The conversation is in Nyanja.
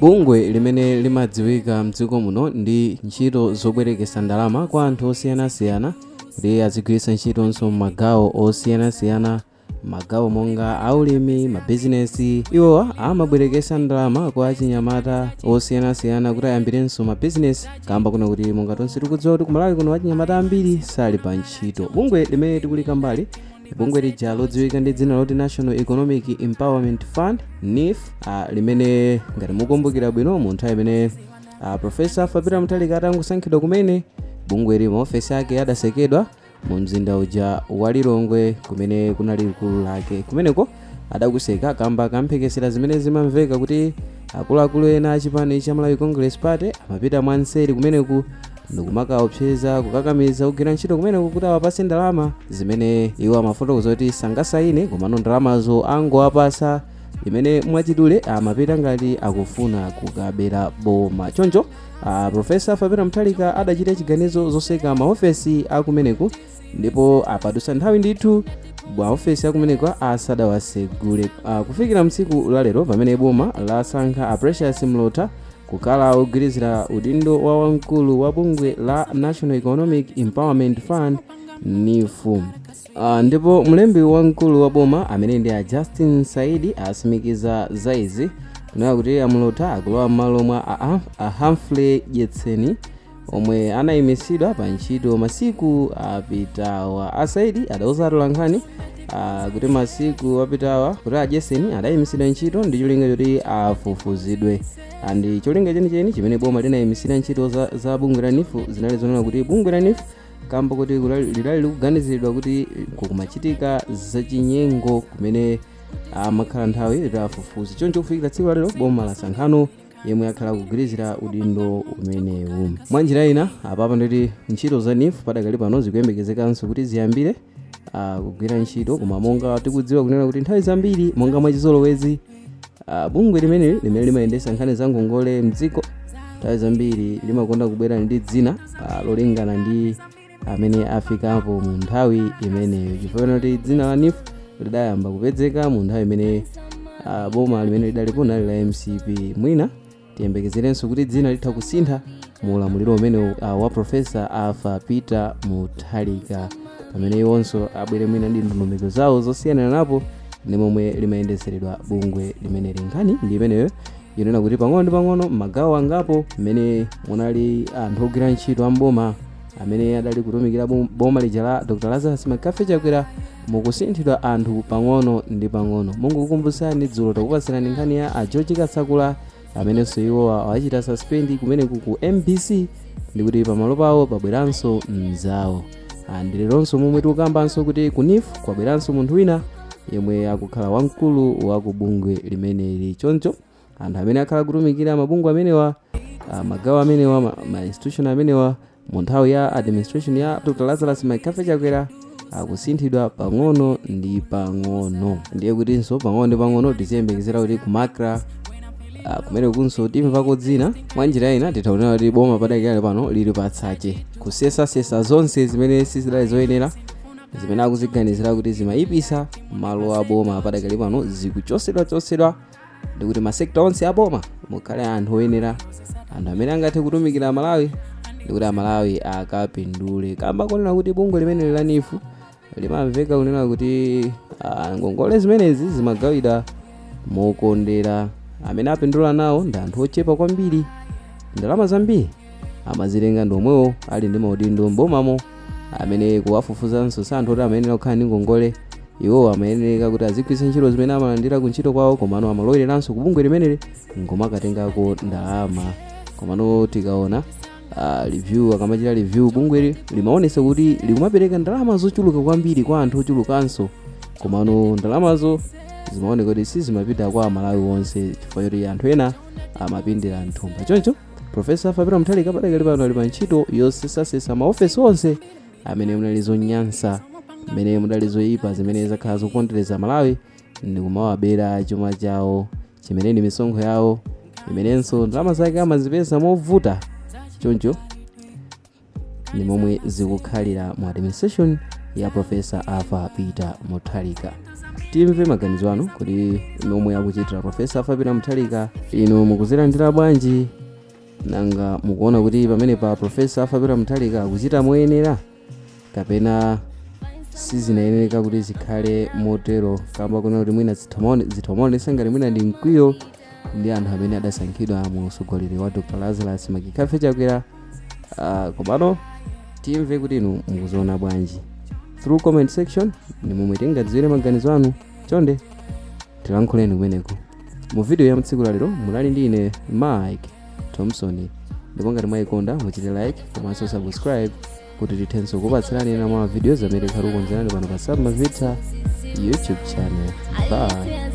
Bungwe limene limadziwika mdziko muno ndi ntchito zobwerekesa ndalama kwa anthu osiyanasiyana kuti azigwiritsa ntchitonso m'magawo osiyanasiyana, magawo monga aulimi, mabizinesi. Iwowa amabwerekesa ndalama kwa achinyamata osiyanasiyana kuti ayambirenso mabizinesi, kamba kuna kuti monga tonse tikudziwa kuti kumalawi kuno achinyamata ambiri sali pa ntchito. Bungwe limene tikulika mbali bungwe lija lodziwika ndi dzina loti National Economic Empowerment Fund Neef, limene ngati mukumbukira bwino mu nthawi imene Profesa Peter Mutharika atangosankhidwa kumene bungwe limo ofesi yake adasekedwa mu mzinda uja wa Lilongwe kumene kunali likulu lake. Kumeneko adakuseka kamba kamphekesera zimene zimamveka kuti akuluakulu ena achipani cha Malawi Congress Party amapita mwanseri kumeneku ndikumakaopseza kukakamiza kugwira ntchito kumeneku kuti awapase ndalama zimene iwo amafotokoza kuti sangasaine, komano ndalamazo angowapasa imene mwachidule amapita ngati akufuna kukabera boma. Choncho Profesa Peter Mutharika adachita chiganizo zoseka maofesi akumeneku, ndipo apadusa nthawi ndithu maofesi akumeneku asadawasegule. Kufikira mtsiku la lero pamene boma lasankha Precious Mlota kukhala ogwirizira udindo wa wamkulu wa bungwe la National Economic Empowerment Fund Neef. Ndipo mlembi wamkulu wa boma amene ndi Justin Saidi asimikiza zaizi kunena kuti Mlota akulowa m'malo mwa Humphrey Jetseni omwe anayimisidwa pa ntchito masiku apitawa. Asaidi adauza atolankhani kuti masiku apitawa kuti Jetseni adayimisidwa ntchito ndi cholinga choti afufuzidwe. Ndi cholinga chenicheni chimene boma linayimisira ntchito za bungwe la Neef zinali zonena kuti bungwe la Neef kamba kuti lidali likuganiziridwa kuti kukumachitika zachinyengo kumene amakhala nthawi litafufuzi. Choncho kufikira tsiku lalero boma la sankhano yemwe akhala kugwirizira udindo umenewu. Mwanjira ina apapa nditi ntchito za Neef padakali pano zikuyembekezekanso kuti ziyambire kugwira ntchito, koma monga tikudziwa kunena kuti nthawi zambiri monga mwachizolowezi bungwe limene limayendesa nkhani za ngongole mdziko nthawi zambiri limakonda kubwera ndi dzina lolingana ndi amene afikapo mu nthawi imeneyo, chifukwa kuti dzina la Neef lidayamba kupezeka mu nthawi imene boma limene lidalipo nali la MCP. Mwina tiyembekezerenso kuti dzina litha kusintha mu ulamuliro umene wa Profesa Peter Mutharika pamene iwonso abwere mwina ndi ndondomeko zawo zosiyanana napo ndi momwe limayendeseredwa bungwe limene linkhani ndi imeneyo yonena kuti pang'ono ndi pang'ono magawo angapo mmene munali anthu ogwira ntchito amboma amene adali kutumikira boma lija la Dr. Lazarus Makafe chakwera mukusinthidwa anthu pang'ono ndi pang'ono. Mungukumbusani dzulo takupasirani nkhani ya George Kasakula amenenso iwo awachita suspend kumeneku ku MBC ndi kuti pamalo pawo pabweranso mzawo. Ndileronso momwe tikukambanso kuti ku Neef kwabweranso munthu wina yemwe akukhala wamkulu wa kubungwe limeneli. Choncho anthu amene akhala kutumikira mabungwe amenewa magawo amenewa ma institution amenewa mu nthawi ya administration ya Dr. Lazarus Makafe chakwera akusinthidwa pang'ono ndi pang'ono. Ndiye kutinso pang'ono ndi pang'ono tiziyembekezera kuti kumakra kumene kunso timvako dzina. Mwanjira ina titaonera kuti boma padakali pano lili patsache kusesasesa zonse zimene sizidali zoyenera zimene akuziganizira kuti zimayipisa malo a boma padakali pano zikuchosedwa ndi kuti masekta onse a boma mukhale anthu oyenera, anthu amene angathe kutumikira Malawi ndi kuti Amalawi akapindule. Kamba kunena kuti bungwe limene la Neef limamveka kunena kuti ngongole zimenezi zimagawidwa mokondera, amene apindula nawo ndi anthu ochepa kwambiri. Ndalama zambiri amazilenga ndi omwewo ali ndi maudindo mbomamo amene kuwafufuzanso sa anthu oti amayenera kukhala ndi ngongole. Iwo amayenera kuti azigwiritsa ntchito zimene amalandira ku ntchito kwawo, komano amalowereranso ku bungwe limeneli ngomakatengako ndalama. Komano tikaona review akamachita review bungwe limaonesa kuti likumapereka ndalama zochuluka kwambiri kwa anthu ochulukanso, komano ndalamazo zimaoneka kuti sizimapita kwa Malawi wonse chifukwa choti anthu ena amapindira nthumba. Choncho Profesa Peter Mutharika padakali pano ali pa ntchito yosesasesa maofesi onse amene munali zonyansa, amene mudali zoyipa zimene zakhala zopondereza Malawi ndi kumawabera chuma chawo chimene ndi misonkho yawo imenenso ndalama zake amazipeza movuta. Choncho ndi momwe zikukhalira mu administration ya Profesa Peter Mutharika. timve maganizo anu kuti momwe akuchitira Profesa Afapita Mutharika inu mukuzilandira bwanji, nanga mukuona kuti pamene pa Profesa Afapita Mutharika akuchita moyenera kapena sizinayenereka kuti zikhale motero, kamba kuna kuti mwina zithomaonesa ngati mwina ndi mkwiyo ndi anthu amene adasankhidwa mu usogoleri wa Dr. Lazarus Makikafe Chakwera. Komano timve kuti inu mukuziona bwanji through comment section, ni momwe tingadziwire maganizo anu. Chonde tilankhuleni kumeneko. Mu video ya mtsiku la lero munali ndi ine Mike Thompson, ndipo ngati mwayikonda muchite like komanso subscribe kuti tithenso kupatsirani ena mwa videos amene tikhalukonzerani pano pa Submavita YouTube channel. Bye.